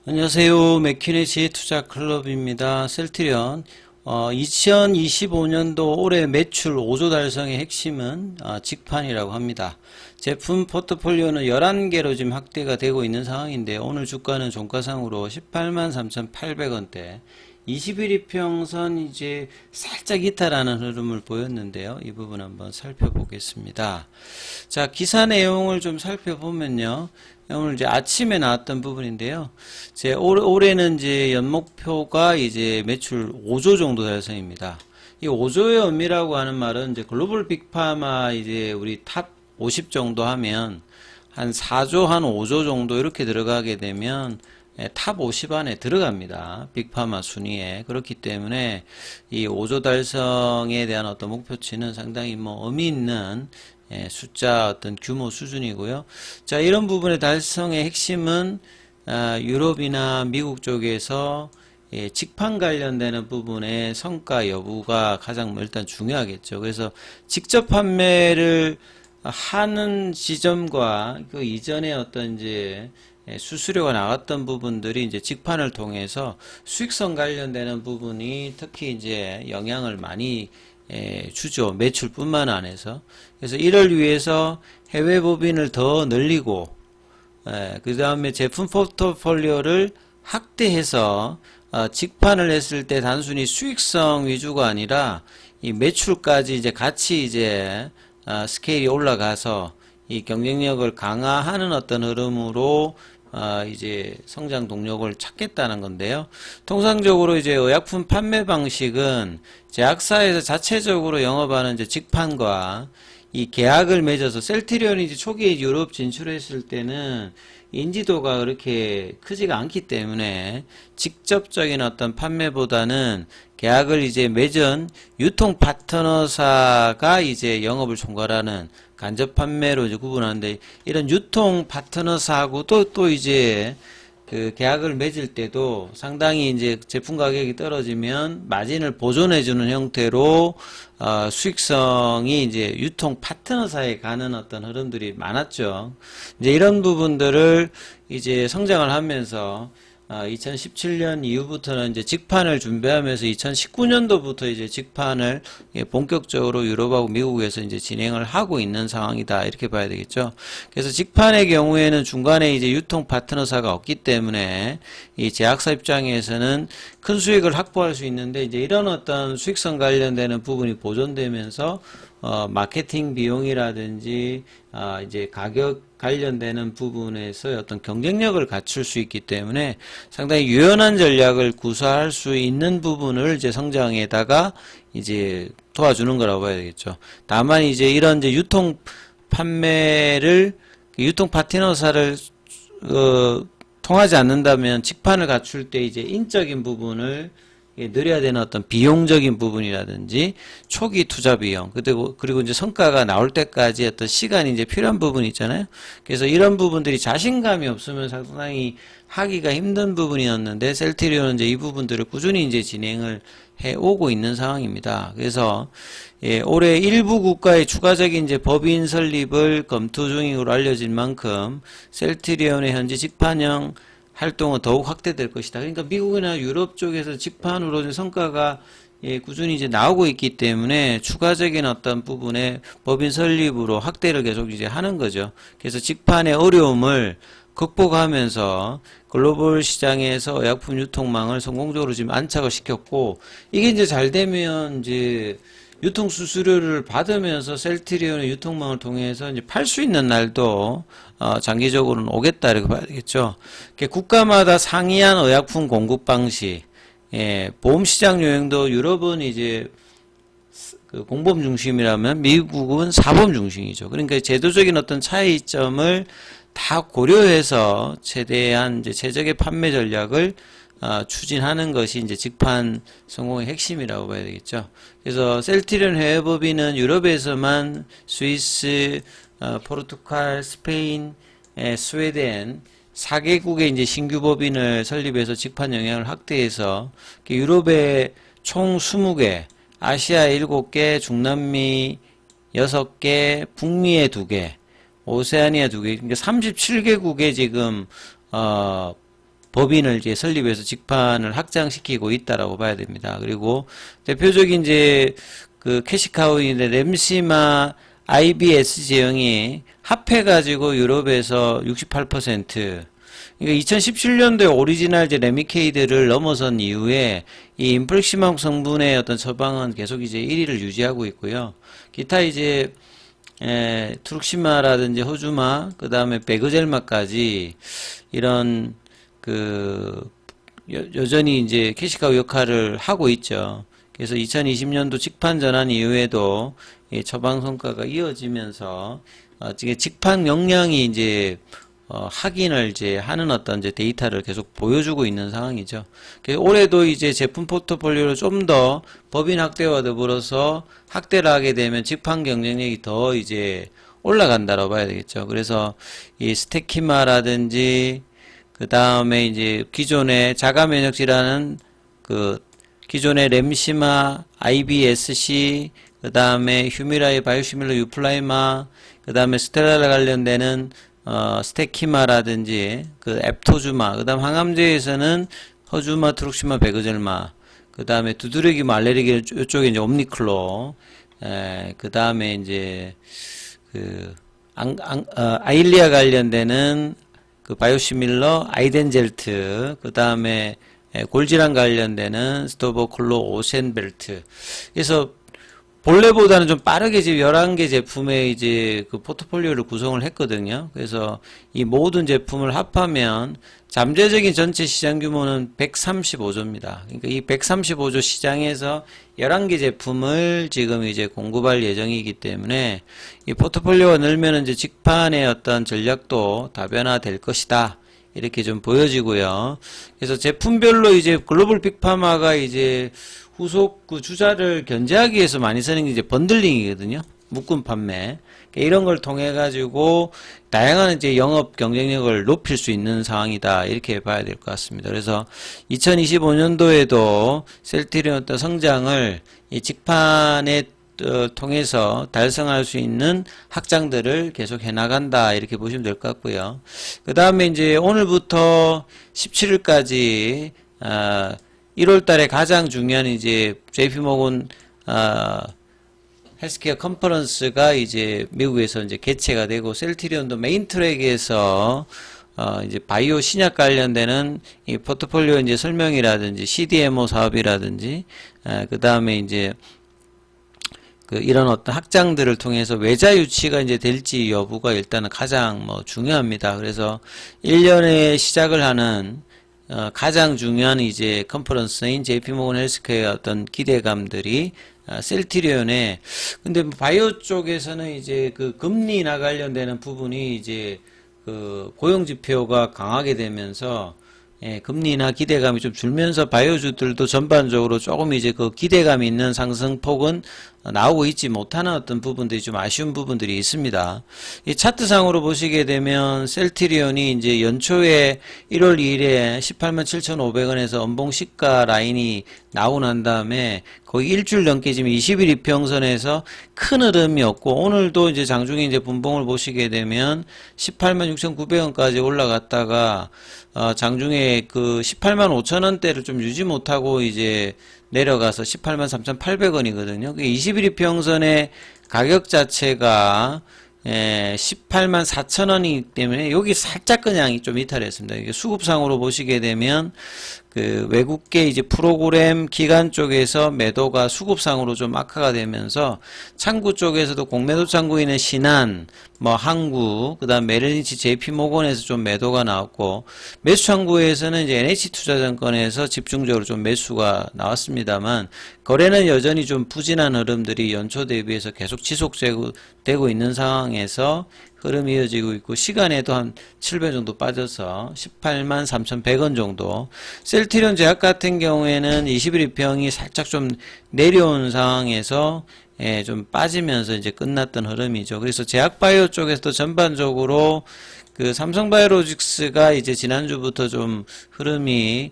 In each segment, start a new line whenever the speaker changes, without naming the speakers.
안녕하세요. 맥키네시 투자클럽입니다. 셀트리온 2025년도 올해 매출 5조 달성의 핵심은 직판이라고 합니다. 제품 포트폴리오는 11개로 지금 확대가 되고 있는 상황인데 오늘 주가는 종가상으로 183,800원대 21 이평선 이제 살짝 이탈하는 흐름을 보였는데요. 이 부분 한번 살펴보겠습니다. 자, 기사 내용을 좀 살펴보면요. 오늘 이제 아침에 나왔던 부분인데요. 올해는 이제 연목표가 이제 매출 5조 정도 달성입니다. 이 5조의 의미라고 하는 말은 이제 글로벌 빅파마 이제 우리 탑 50 정도 하면 한 4조 한 5조 정도 이렇게 들어가게 되면 탑 50 안에 들어갑니다. 빅파마 순위에. 그렇기 때문에 이 5조 달성에 대한 어떤 목표치는 상당히 의미 있는 숫자 어떤 규모 수준이고요. 자, 이런 부분의 달성의 핵심은 유럽이나 미국 쪽에서 직판 관련되는 부분의 성과 여부가 가장 일단 중요하겠죠. 그래서 직접 판매를 하는 지점과 그 이전에 어떤 이제 수수료가 나왔던 부분들이 이제 직판을 통해서 수익성 관련되는 부분이 특히 이제 영향을 많이 주죠. 매출뿐만 안에서. 그래서 이를 위해서 해외 법인을 더 늘리고, 그 다음에 제품 포트폴리오를 확대해서 직판을 했을 때 단순히 수익성 위주가 아니라 이 매출까지 이제 같이 이제 스케일이 올라가서 이 경쟁력을 강화하는 어떤 흐름으로 이제 성장 동력을 찾겠다는 건데요. 통상적으로 이제 의약품 판매 방식은 제약사에서 자체적으로 영업하는 이제 직판과 이 계약을 맺어서 셀트리온이 이제 초기에 유럽 진출했을 때는 인지도가 그렇게 크지가 않기 때문에 직접적인 어떤 판매보다는 계약을 이제 맺은 유통 파트너사가 이제 영업을 총괄하는 간접 판매로 이제 구분하는데, 이런 유통 파트너사하고도 또 이제 그 계약을 맺을 때도 상당히 이제 제품 가격이 떨어지면 마진을 보존해주는 형태로 수익성이 이제 유통 파트너사에 가는 어떤 흐름들이 많았죠. 이제 이런 부분들을 이제 성장을 하면서 2017년 이후부터는 이제 직판을 준비하면서 2019년도부터 이제 직판을 본격적으로 유럽하고 미국에서 이제 진행을 하고 있는 상황이다, 이렇게 봐야 되겠죠. 그래서 직판의 경우에는 중간에 이제 유통 파트너사가 없기 때문에 이 제약사 입장에서는 큰 수익을 확보할 수 있는데, 이제 이런 어떤 수익성 관련되는 부분이 보존되면서 마케팅 비용이라든지 이제 가격 관련되는 부분에서 어떤 경쟁력을 갖출 수 있기 때문에 상당히 유연한 전략을 구사할 수 있는 부분을 이제 성장에다가 이제 도와주는 거라고 봐야 되겠죠. 다만 이제 이런 이제 유통 판매를 유통 파트너사를 통하지 않는다면 직판을 갖출 때 이제 인적인 부분을 늘려야 되는 어떤 비용적인 부분이라든지 초기 투자 비용, 그리고 이제 성과가 나올 때까지 어떤 시간이 이제 필요한 부분이 있잖아요. 그래서 이런 부분들이 자신감이 없으면 상당히 하기가 힘든 부분이었는데, 셀트리온은 이제 이 부분들을 꾸준히 이제 진행을 해 오고 있는 상황입니다. 그래서 올해 일부 국가의 추가적인 이제 법인 설립을 검토 중으로 알려진 만큼 셀트리온의 현재 직판형 활동은 더욱 확대될 것이다. 그러니까 미국이나 유럽 쪽에서 직판으로 성과가 꾸준히 이제 나오고 있기 때문에 추가적인 어떤 부분의 법인 설립으로 확대를 계속 이제 하는 거죠. 그래서 직판의 어려움을 극복하면서 글로벌 시장에서 의약품 유통망을 성공적으로 지금 안착을 시켰고, 이게 이제 잘 되면 이제 유통 수수료를 받으면서 셀트리온의 유통망을 통해서 이제 팔 수 있는 날도 장기적으로는 오겠다, 이렇게 봐야 되겠죠. 국가마다 상이한 의약품 공급 방식, 보험시장 유행도 유럽은 이제 그 공범 중심이라면 미국은 사범 중심이죠. 그러니까 제도적인 어떤 차이점을 다 고려해서 최대한 이제 최적의 판매 전략을 추진하는 것이 이제 직판 성공의 핵심이라고 봐야 되겠죠. 그래서 셀트리온 해외법인은 유럽에서만 스위스, 포르투갈, 스페인, 스웨덴 4개국의 이제 신규 법인을 설립해서 직판 영향을 확대해서 유럽에 총 20개, 아시아 7개, 중남미 6개, 북미에 2개, 오세아니아 2개, 그러니까 37개국에 지금 법인을 이제 설립해서 직판을 확장시키고 있다라고 봐야 됩니다. 그리고 대표적인 이제 그 캐시카우인데 램시마 IBS 제형이 합해가지고 유럽에서 68%, 그러니까 2017년도에 오리지널 이제 레미케이드를 넘어선 이후에 이 인플렉시맘 성분의 어떤 처방은 계속 이제 1위를 유지하고 있고요. 기타 이제 트룩시마라든지 호주마, 그 다음에 베그젤마까지 이런 그 여전히 이제 캐시카우 역할을 하고 있죠. 그래서 2020년도 직판 전환 이후에도 이 처방 성과가 이어지면서 직판 역량이 이제 확인을 이제 하는 어떤 이제 데이터를 계속 보여주고 있는 상황이죠. 그래서 올해도 이제 제품 포트폴리오를 좀 더 법인 확대와 더불어서 확대를 하게 되면 직판 경쟁력이 더 이제 올라간다고 봐야 되겠죠. 그래서 이 스테키마라든지 그 다음에 이제 기존의 자가 면역 질환은 그 기존의 램시마, IBSC, 그 다음에 휴미라이, 바이오시밀러, 유플라이마, 그 다음에 스테라라 관련되는 스테키마라든지 그 앱토주마, 그 다음 항암제에서는 허주마, 트룩시마, 베그젤마, 그 다음에 두드러기, 알레르기 이쪽에 이제 옴니클로, 그 다음에 이제 그 아일리아 관련되는 그 바이오시밀러, 아이덴젤트, 그 다음에 골질환 관련되는 스토보콜로 오센벨트. 그래서 본래보다는 좀 빠르게 지금 11개 제품의 이제 그 포트폴리오를 구성을 했거든요. 그래서 이 모든 제품을 합하면 잠재적인 전체 시장 규모는 135조입니다. 그러니까 이 135조 시장에서 11개 제품을 지금 이제 공급할 예정이기 때문에 이 포트폴리오가 늘면 이제 직판의 어떤 전략도 다변화될 것이다. 이렇게 좀 보여지고요. 그래서 제품별로 이제 글로벌 빅파마가 이제 후속 그 주자를 견제하기 위해서 많이 쓰는 게 이제 번들링이거든요. 묶음 판매. 그러니까 이런 걸 통해 가지고 다양한 이제 영업 경쟁력을 높일 수 있는 상황이다. 이렇게 봐야 될 것 같습니다. 그래서 2025년도에도 셀트리온 어떤 성장을 이 직판에 통해서 달성할 수 있는 확장들을 계속 해나간다. 이렇게 보시면 될 것 같고요. 그 다음에 이제 오늘부터 17일까지 1월 달에 가장 중요한 이제 JP모건 헬스케어 컨퍼런스가 이제 미국에서 이제 개최가 되고 셀트리온도 메인 트랙에서 이제 바이오 신약 관련되는 이 포트폴리오 이제 설명이라든지 CDMO 사업이라든지 그 다음에 이제 그 이런 어떤 확장들을 통해서 외자 유치가 이제 될지 여부가 일단은 가장 뭐 중요합니다. 그래서 1년에 시작을 하는 가장 중요한 이제 컨퍼런스인 JP모건 헬스케어의 어떤 기대감들이 셀트리온에 근데 바이오 쪽에서는 이제 그 금리 인하 관련되는 부분이 이제 그 고용 지표가 강하게 되면서 금리 인하 기대감이 좀 줄면서 바이오주들도 전반적으로 조금 이제 그 기대감 있는 상승폭은 나오고 있지 못하는 어떤 부분들이 좀 아쉬운 부분들이 있습니다. 이 차트상으로 보시게 되면 셀트리온이 이제 연초에 1월 2일에 187,500원에서 엄봉 시가 라인이 나오고 난 다음에 거의 일주일 넘게 지금 20일 이평선에서 큰 흐름이 없고 오늘도 이제 장중에 이제 분봉을 보시게 되면 186,900원까지 올라갔다가 장중에 그 185,000원대를 좀 유지 못하고 이제 내려가서 183,800원이거든요. 21일 이평선의 가격 자체가 184,000원이기 때문에 여기 살짝 그냥 좀 이탈했습니다. 이게 수급상으로 보시게 되면 그 외국계 이제 프로그램 기관 쪽에서 매도가 수급상으로 좀 악화가 되면서 창구 쪽에서도 공매도 창구에 있는 신한, 뭐 항구, 그다음 메릴린치, JP모건에서 좀 매도가 나왔고 매수 창구에서는 이제 NH투자증권에서 집중적으로 좀 매수가 나왔습니다만 거래는 여전히 좀 부진한 흐름들이 연초 대비해서 계속 지속되고 있는 상황에서 흐름이 이어지고 있고 시간에도 한 7배 정도 빠져서 183,100원 정도. 셀트리온 제약 같은 경우에는 21일 평이 살짝 좀 내려온 상황에서 좀 빠지면서 이제 끝났던 흐름이죠. 그래서 제약바이오 쪽에서도 전반적으로 그 삼성바이오로직스가 이제 지난주부터 좀 흐름이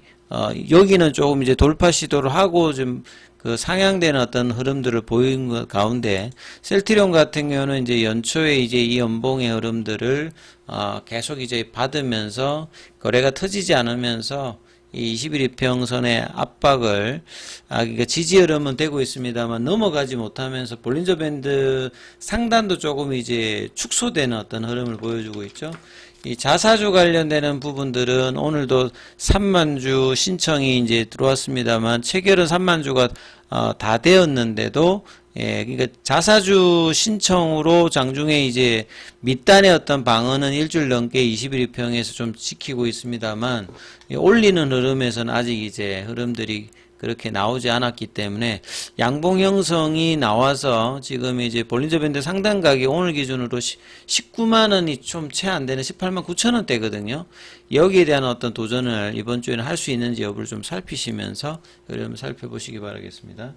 여기는 조금 이제 돌파 시도를 하고 좀 그 상향되는 어떤 흐름들을 보이는 것 가운데 셀트리온 같은 경우는 이제 연초에 이제 이 연봉의 흐름들을 계속 이제 받으면서 거래가 터지지 않으면서 이 21이평선의 압박을 그러니까 지지 흐름은 되고 있습니다만 넘어가지 못하면서 볼린저 밴드 상단도 조금 이제 축소되는 어떤 흐름을 보여주고 있죠. 이 자사주 관련되는 부분들은 오늘도 3만 주 신청이 이제 들어왔습니다만 체결은 3만 주가 다 되었는데도 그러니까 자사주 신청으로 장중에 이제 밑단의 어떤 방어는 일주일 넘게 21평에서 좀 지키고 있습니다만 올리는 흐름에서는 아직 이제 흐름들이 그렇게 나오지 않았기 때문에 양봉 형성이 나와서 지금 이제 볼린저 밴드 상단 가격이 오늘 기준으로 19만 원이 좀 채 안 되는 18만 9천 원대거든요. 여기에 대한 어떤 도전을 이번 주에는 할 수 있는지 여부를 좀 살피시면서 그러면 살펴보시기 바라겠습니다.